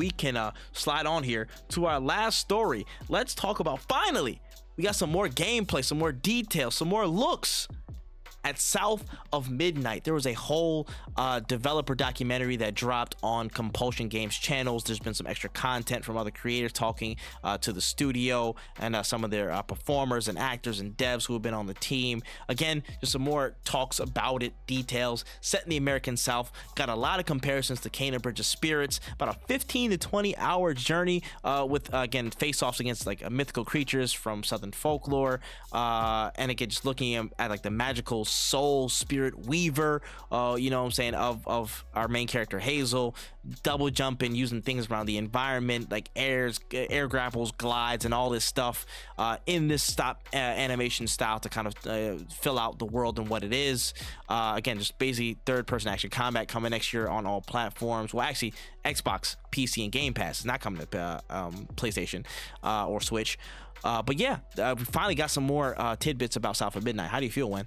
we can slide on here to our last story. Let's talk about, finally, we got some more gameplay, some more details, some more looks at South of Midnight. There was a whole developer documentary that dropped on Compulsion Games channels. There's been some extra content from other creators talking to the studio and some of their performers and actors and devs who have been on the team. Again, just some more talks about it, details. Set in the American South. Got a lot of comparisons to Kena Bridge of Spirits. About a 15 to 20 hour journey with, again, face-offs against like mythical creatures from Southern folklore. And again, just looking at like the magical soul spirit weaver, you know what I'm saying, of our main character Hazel, double jumping, using things around the environment like air grapples, glides, and all this stuff in this stop animation style to kind of fill out the world and what it is. Again, just basically third-person action combat coming next year on all platforms. Well, actually, Xbox, PC, and Game Pass is not coming to PlayStation or Switch. But yeah, we finally got some more tidbits about South of Midnight. How do you feel, Wen?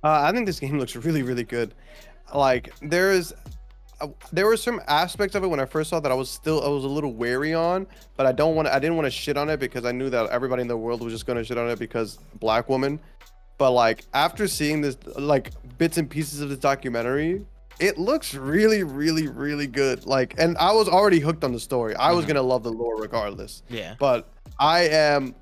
I think this game looks really, really good. Like there were some aspects of it when I first saw that I was a little wary on, but I didn't want to shit on it because I knew that everybody in the world was just going to shit on it because Black woman. But like after seeing this, like bits and pieces of this documentary, it looks really, really, really good. Like, and I was already hooked on the story. I was gonna love the lore regardless. Yeah. But I'm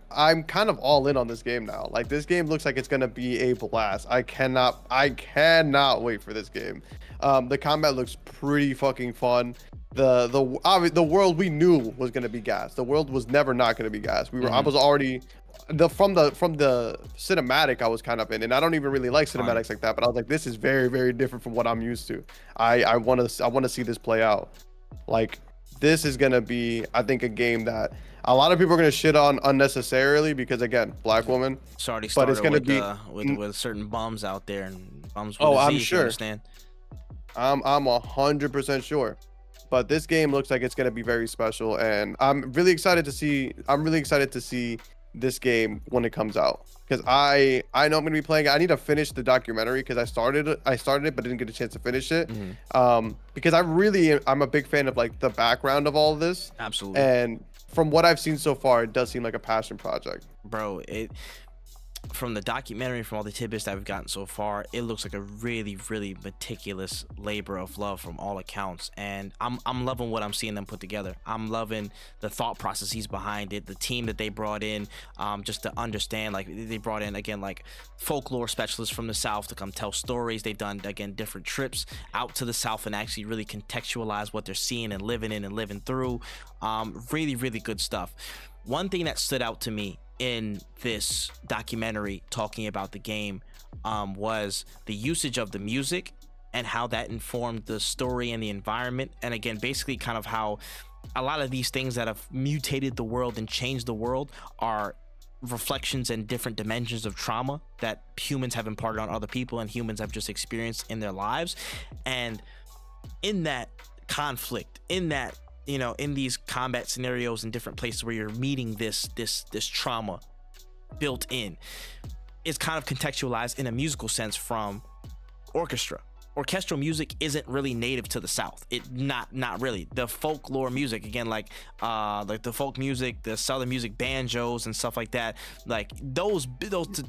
kind of all in on this game now. Like this game looks like it's gonna be a blast. I cannot wait for this game. The combat looks pretty fucking fun. The world we knew was gonna be gas. The world was never not gonna be gas. I was already from the cinematic I was kind of in, and I don't even really like cinematics like that, but I was like, this is very, very different from what I'm used to. I want to see this play out. Like this is gonna be, I think, a game that a lot of people are gonna shit on unnecessarily because again, Black woman. It's already but started it's gonna with certain bums out there and bums with I'm Z, sure. you understand? I'm 100% sure. But this game looks like it's gonna be very special, and I'm really excited to see this game when it comes out, because I know I'm gonna be playing it. I need to finish the documentary because I started it but didn't get a chance to finish it. Because I'm a big fan of like the background of all of this. Absolutely. And from what I've seen so far, it does seem like a passion project, bro. From the documentary, from all the tidbits that we've gotten so far, it looks like a really, really meticulous labor of love from all accounts, and I'm loving what I'm seeing them put together. I'm loving the thought processes behind it, the team that they brought in, just to understand. Like they brought in again like folklore specialists from the South to come tell stories. They've done again different trips out to the South and actually really contextualize what they're seeing and living in and living through. Really, really good stuff. One thing that stood out to me in this documentary talking about the game was the usage of the music and how that informed the story and the environment. And again, basically kind of how a lot of these things that have mutated the world and changed the world are reflections and different dimensions of trauma that humans have imparted on other people and humans have just experienced in their lives. And in that conflict, in that, you know, in these combat scenarios in different places where you're meeting this trauma built in, is kind of contextualized in a musical sense from orchestra. Orchestral music isn't really native to the South. Not really. The folklore music, again, like the folk music, the Southern music, banjos and stuff like that, like those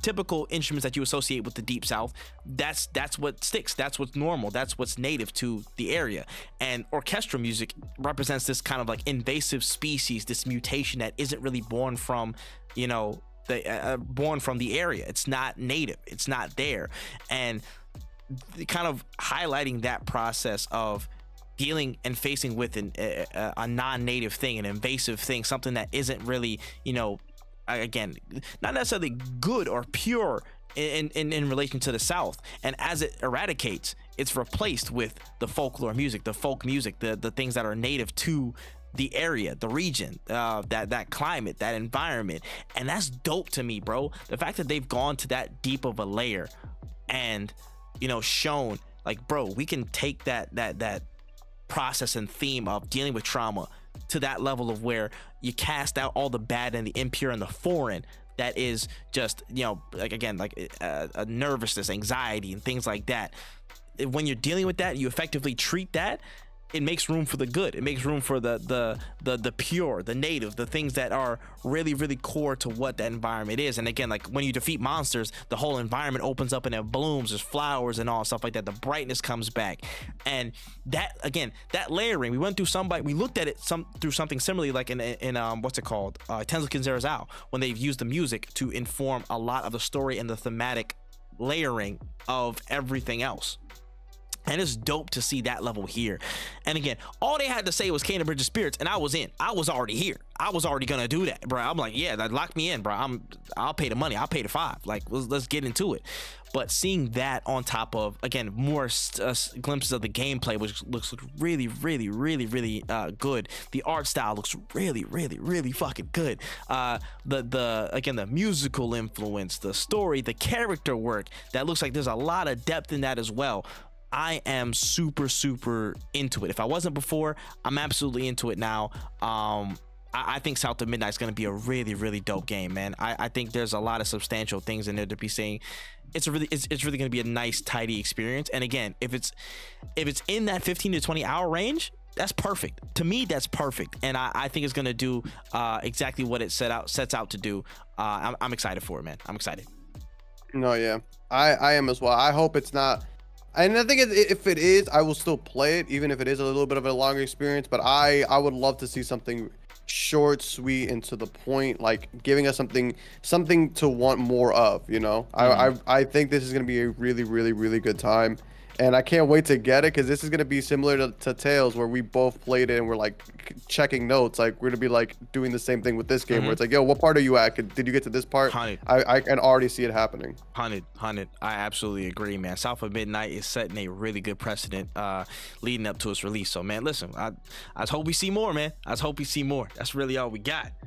typical instruments that you associate with the Deep South, that's what sticks. That's what's normal. That's what's native to the area. And orchestral music represents this kind of like invasive species, this mutation that isn't really born from, you know, born from the area. It's not native. It's not there. And kind of highlighting that process of dealing and facing with a non-native thing, an invasive thing, something that isn't really, you know, again, not necessarily good or pure in relation to the South. And as it eradicates, it's replaced with the folklore music, the folk music, the things that are native to the area, the region, that climate, that environment. And that's dope to me, bro. The fact that they've gone to that deep of a layer and, you know, shown like, bro, we can take that process and theme of dealing with trauma to that level of where you cast out all the bad and the impure and the foreign that is just, you know, like again, like a nervousness, anxiety and things like that. When you're dealing with that, you effectively treat that. it makes room for the good. It makes room for the pure, the native, the things that are really, really core to what that environment is. And again, like when you defeat monsters, the whole environment opens up and it blooms. There's flowers and all stuff like that. The brightness comes back, and that again, that layering. We went through we looked at it through something similarly, like in what's it called, Tenzukin Zero Zao, when they've used the music to inform a lot of the story and the thematic layering of everything else. And it's dope to see that level here. And again, all they had to say was Kena Bridge of Spirits, and I was in. I was already here. I was already gonna do that, bro. I'm like, yeah, that lock me in, bro. I'll pay the money. I'll pay the $5. Like, let's get into it. But seeing that on top of, again, more glimpses of the gameplay, which looks really, really, really, really good. The art style looks really, really, really fucking good. Again, the musical influence, the story, the character work. That looks like there's a lot of depth in that as well. I am super, super into it. If I wasn't before, I'm absolutely into it now. I think South of Midnight is going to be a really, really dope game, man. I think there's a lot of substantial things in there to be saying. It's really going to be a nice, tidy experience. And again, if it's in that 15 to 20 hour range, that's perfect. To me, that's perfect. And I think it's going to do exactly what it sets out to do. I'm excited for it, man. I'm excited. No, yeah, I am as well. I hope it's not. And I think if it is, I will still play it, even if it is a little bit of a longer experience. But I would love to see something short, sweet, and to the point, like giving us something to want more of. You know, I think this is gonna be a really, really, really good time, and I can't wait to get it, because this is gonna be similar to Tales, where we both played it and we're like checking notes. Like we're gonna be like doing the same thing with this game, where it's like, yo, what part are you at? Did you get to this part? 100. I can already see it happening. 100. I absolutely agree, man. South of Midnight is setting a really good precedent leading up to its release. So, man, listen, I hope we see more, man. I hope we see more. That's really all we got.